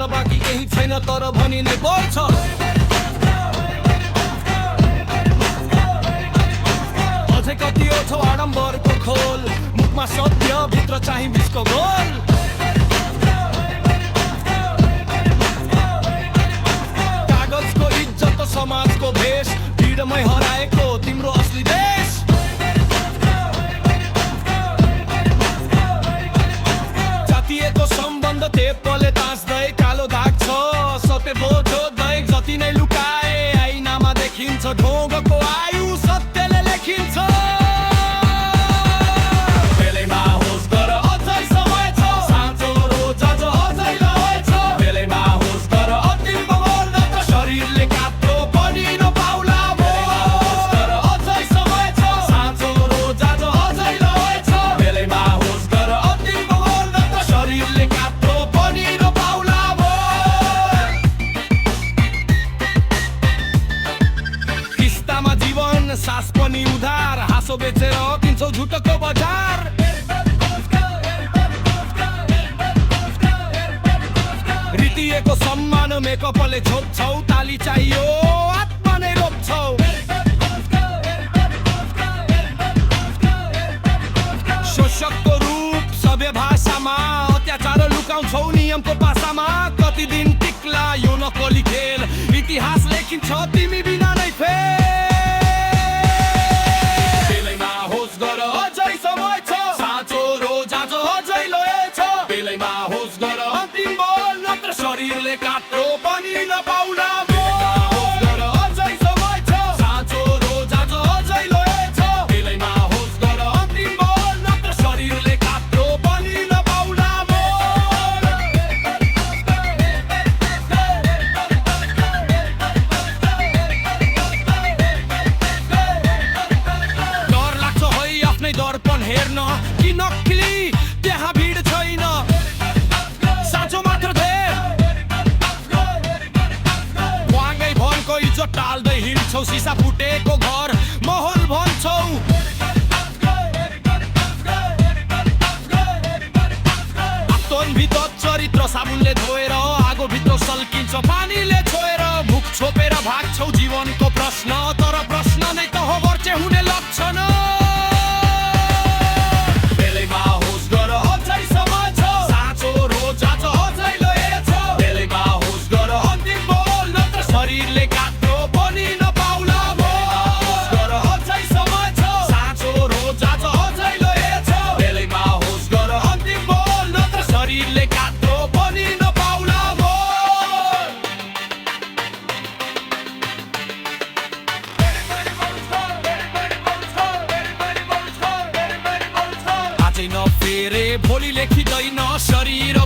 भन्न बाँकी केही छैन तर भनि नै पर्छ अझै कति छ आडम्बरको खोल मुखमा सत्य भित्र चाहिँ बिचको गोल कागजको इज्जत समाजको भेष भिडमै हराएको तिम्रो असली देश जातिएको सम्बन्ध टेपले तास्दै कालो दाग छ सत्य बोझो दैक जति नै लुकाए ऐनामा देखिन्छ ढोगको आयु सत्यले लेखिन्छ सास पनि उधार हाँसो बेचेर किन्छौ झुटको बजार रितिएको सम्मान मेकअपले छोप्छौ ताली चाहियो आत्मा नै रोप्छौ शोषकको रूप सभ्य भाषामा अत्याचार लुकाउँछौ नियमको पासामा कति दिन टिक्ला यो नकली खेल इतिहास लेखिन्छ तिमी बिना नै फेल शरीरले काट्रो पनि नपाउला अझै समय छ साँचो रोजा अझै लोएछ बेलैमा होस गर अन्तिम बल नत्र शरीरले काट्रो पनि नपाउला डर लाग्छ है आफ्नै दर्पण हेर्न कि नक्कली त्यहाँ भिड छैन साँचो मात्र टाल्दै हिँड्छौ सिसा फुटेको घर महल भन्छौ आत्मभित्र चरित्र साबुनले धोएर आगो भित्र सल्किन्छ पानीले छोएर मुख छोपेर भाग्छौ जीवनको प्रश्न तर प्रश्न नै त हो वर्चे हुने लक्षण बेलैमा होस गर अझै समय छ साँचो रोजा अझै लोएछ बेलैमा होस गर अन्तिम बोल नत्र शरीरले फेरे भोलि लेखिँदैन शरीर